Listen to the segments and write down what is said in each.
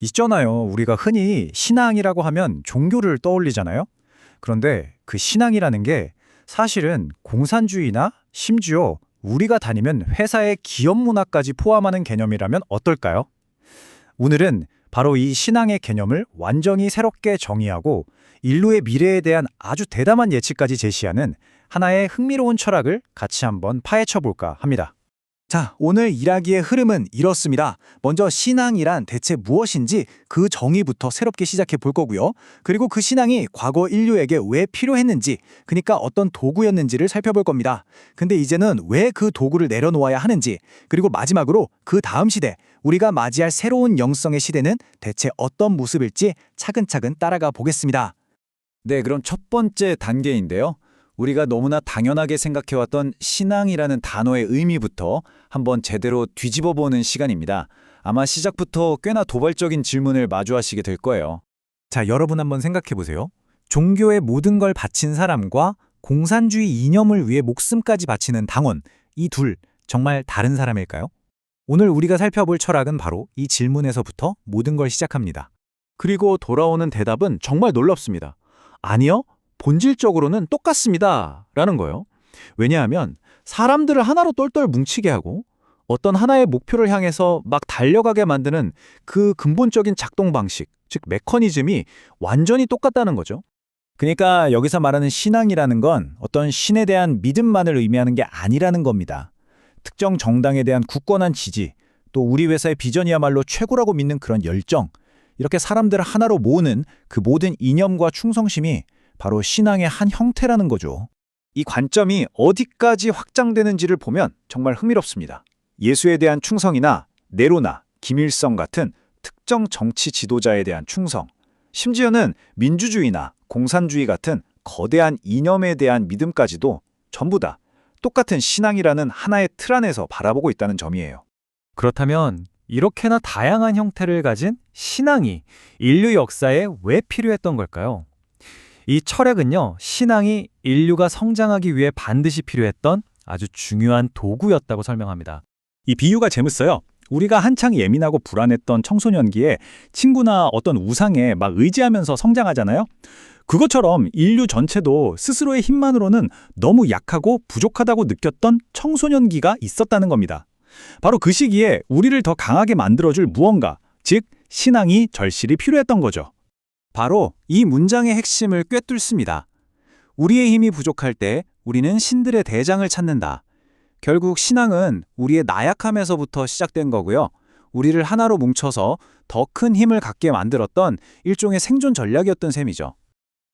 있잖아요. 우리가 흔히 신앙이라고 하면 종교를 떠올리잖아요. 그런데 그 신앙이라는 게 사실은 공산주의나 심지어 우리가 다니면 회사의 기업 문화까지 포함하는 개념이라면 어떨까요? 오늘은 바로 이 신앙의 개념을 완전히 새롭게 정의하고 인류의 미래에 대한 아주 대담한 예측까지 제시하는 하나의 흥미로운 철학을 같이 한번 파헤쳐 볼까 합니다. 자, 오늘 이야기의 흐름은 이렇습니다. 먼저 신앙이란 대체 무엇인지 그 정의부터 새롭게 시작해 볼 거고요. 그리고 그 신앙이 과거 인류에게 왜 필요했는지, 그러니까 어떤 도구였는지를 살펴볼 겁니다. 근데 이제는 왜 그 도구를 내려놓아야 하는지, 그리고 마지막으로 그 다음 시대, 우리가 맞이할 새로운 영성의 시대는 대체 어떤 모습일지 차근차근 따라가 보겠습니다. 네, 그럼 첫 번째 단계인데요. 우리가 너무나 당연하게 생각해왔던 신앙이라는 단어의 의미부터 한번 제대로 뒤집어보는 시간입니다. 아마 시작부터 꽤나 도발적인 질문을 마주하시게 될 거예요. 자, 여러분 한번 생각해 보세요. 종교의 모든 걸 바친 사람과 공산주의 이념을 위해 목숨까지 바치는 당원, 이 둘 정말 다른 사람일까요? 오늘 우리가 살펴볼 철학은 바로 이 질문에서부터 모든 걸 시작합니다. 그리고 돌아오는 대답은 정말 놀랍습니다. 아니요, 본질적으로는 똑같습니다. 라는 거예요. 왜냐하면 사람들을 하나로 똘똘 뭉치게 하고 어떤 하나의 목표를 향해서 막 달려가게 만드는 그 근본적인 작동 방식, 즉 메커니즘이 완전히 똑같다는 거죠. 그러니까 여기서 말하는 신앙이라는 건 어떤 신에 대한 믿음만을 의미하는 게 아니라는 겁니다. 특정 정당에 대한 굳건한 지지, 또 우리 회사의 비전이야말로 최고라고 믿는 그런 열정, 이렇게 사람들을 하나로 모으는 그 모든 이념과 충성심이 바로 신앙의 한 형태라는 거죠. 이 관점이 어디까지 확장되는지를 보면 정말 흥미롭습니다. 예수에 대한 충성이나 네로나 김일성 같은 특정 정치 지도자에 대한 충성, 심지어는 민주주의나 공산주의 같은 거대한 이념에 대한 믿음까지도 전부 다 똑같은 신앙이라는 하나의 틀 안에서 바라보고 있다는 점이에요. 그렇다면 이렇게나 다양한 형태를 가진 신앙이 인류 역사에 왜 필요했던 걸까요? 이 철학은요, 신앙이 인류가 성장하기 위해 반드시 필요했던 아주 중요한 도구였다고 설명합니다. 이 비유가 재밌어요. 우리가 한창 예민하고 불안했던 청소년기에 친구나 어떤 우상에 막 의지하면서 성장하잖아요. 그것처럼 인류 전체도 스스로의 힘만으로는 너무 약하고 부족하다고 느꼈던 청소년기가 있었다는 겁니다. 바로 그 시기에 우리를 더 강하게 만들어줄 무언가, 즉 신앙이 절실히 필요했던 거죠. 바로 이 문장의 핵심을 꿰뚫습니다. 우리의 힘이 부족할 때 우리는 신들의 대장을 찾는다. 결국 신앙은 우리의 나약함에서부터 시작된 거고요. 우리를 하나로 뭉쳐서 더 큰 힘을 갖게 만들었던 일종의 생존 전략이었던 셈이죠.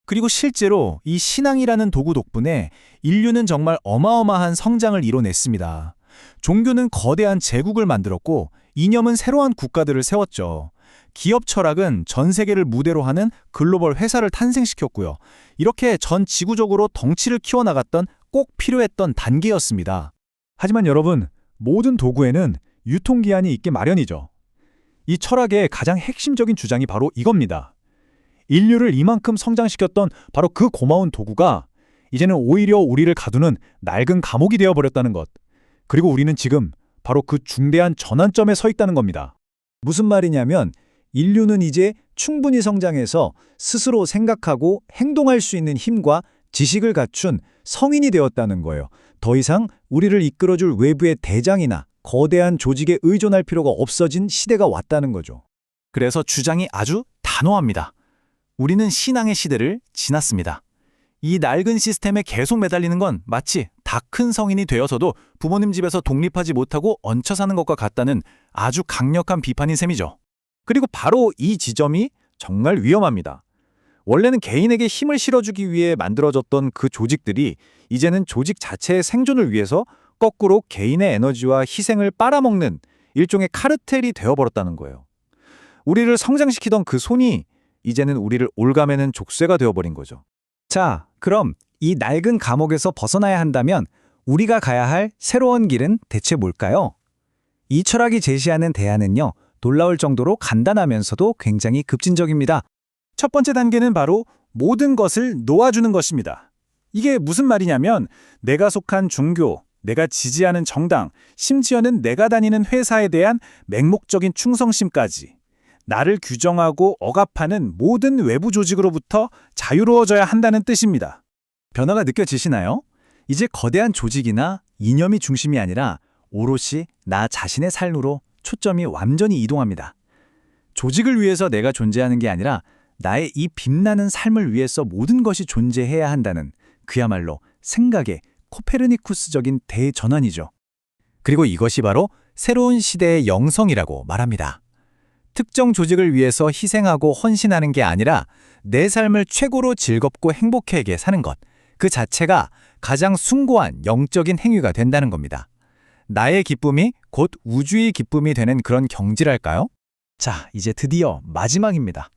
그리고 실제로 이 신앙이라는 도구 덕분에 인류는 정말 어마어마한 성장을 이뤄냈습니다. 종교는 거대한 제국을 만들었고 이념은 새로운 국가들을 세웠죠. 기업 철학은 전 세계를 무대로 하는 글로벌 회사를 탄생시켰고요. 이렇게 전 지구적으로 덩치를 키워나갔던 꼭 필요했던 단계였습니다. 하지만 여러분, 모든 도구에는 유통기한이 있게 마련이죠. 이 철학의 가장 핵심적인 주장이 바로 이겁니다. 인류를 이만큼 성장시켰던 바로 그 고마운 도구가 이제는 오히려 우리를 가두는 낡은 감옥이 되어버렸다는 것. 그리고 우리는 지금 바로 그 중대한 전환점에 서 있다는 겁니다. 무슨 말이냐면 인류는 이제 충분히 성장해서 스스로 생각하고 행동할 수 있는 힘과 지식을 갖춘 성인이 되었다는 거예요. 더 이상 우리를 이끌어줄 외부의 대장이나 거대한 조직에 의존할 필요가 없어진 시대가 왔다는 거죠. 그래서 주장이 아주 단호합니다. 우리는 신앙의 시대를 지났습니다. 이 낡은 시스템에 계속 매달리는 건 마치 다 큰 성인이 되어서도 부모님 집에서 독립하지 못하고 얹혀 사는 것과 같다는 아주 강력한 비판인 셈이죠. 그리고 바로 이 지점이 정말 위험합니다. 원래는 개인에게 힘을 실어주기 위해 만들어졌던 그 조직들이 이제는 조직 자체의 생존을 위해서 거꾸로 개인의 에너지와 희생을 빨아먹는 일종의 카르텔이 되어버렸다는 거예요. 우리를 성장시키던 그 손이 이제는 우리를 올가매는 족쇄가 되어버린 거죠. 자, 그럼 이 낡은 감옥에서 벗어나야 한다면 우리가 가야 할 새로운 길은 대체 뭘까요? 이 철학이 제시하는 대안은요, 놀라울 정도로 간단하면서도 굉장히 급진적입니다. 첫 번째 단계는 바로 모든 것을 놓아주는 것입니다. 이게 무슨 말이냐면 내가 속한 종교, 내가 지지하는 정당, 심지어는 내가 다니는 회사에 대한 맹목적인 충성심까지 나를 규정하고 억압하는 모든 외부 조직으로부터 자유로워져야 한다는 뜻입니다. 변화가 느껴지시나요? 이제 거대한 조직이나 이념이 중심이 아니라 오롯이 나 자신의 삶으로 초점이 완전히 이동합니다. 조직을 위해서 내가 존재하는 게 아니라 나의 이 빛나는 삶을 위해서 모든 것이 존재해야 한다는 그야말로 생각의 코페르니쿠스적인 대전환이죠. 그리고 이것이 바로 새로운 시대의 영성이라고 말합니다. 특정 조직을 위해서 희생하고 헌신하는 게 아니라 내 삶을 최고로 즐겁고 행복하게 사는 것, 그 자체가 가장 숭고한 영적인 행위가 된다는 겁니다. 나의 기쁨이 곧 우주의 기쁨이 되는 그런 경지랄까요? 자, 이제 드디어 마지막입니다.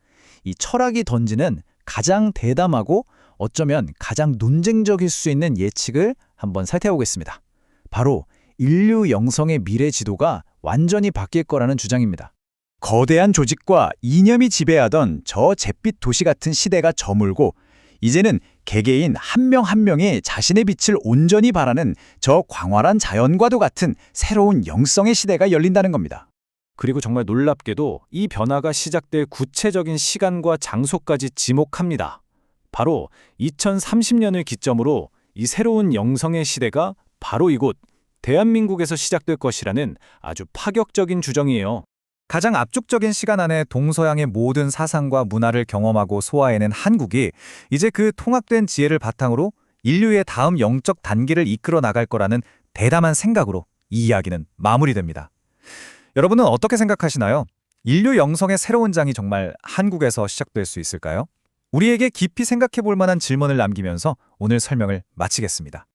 이 철학이 던지는 가장 대담하고 어쩌면 가장 논쟁적일 수 있는 예측을 한번 살펴보겠습니다. 바로 인류 영성의 미래 지도가 완전히 바뀔 거라는 주장입니다. 거대한 조직과 이념이 지배하던 저 잿빛 도시 같은 시대가 저물고 이제는 개개인 한 명 한 명이 자신의 빛을 온전히 발하는 저 광활한 자연과도 같은 새로운 영성의 시대가 열린다는 겁니다. 그리고 정말 놀랍게도 이 변화가 시작될 구체적인 시간과 장소까지 지목합니다. 바로 2030년을 기점으로 이 새로운 영성의 시대가 바로 이곳 대한민국에서 시작될 것이라는 아주 파격적인 주장이에요. 가장 압축적인 시간 안에 동서양의 모든 사상과 문화를 경험하고 소화해낸 한국이 이제 그 통합된 지혜를 바탕으로 인류의 다음 영적 단계를 이끌어 나갈 거라는 대담한 생각으로 이 이야기는 마무리됩니다. 여러분은 어떻게 생각하시나요? 인류 영성의 새로운 장이 정말 한국에서 시작될 수 있을까요? 우리에게 깊이 생각해 볼 만한 질문을 남기면서 오늘 설명을 마치겠습니다.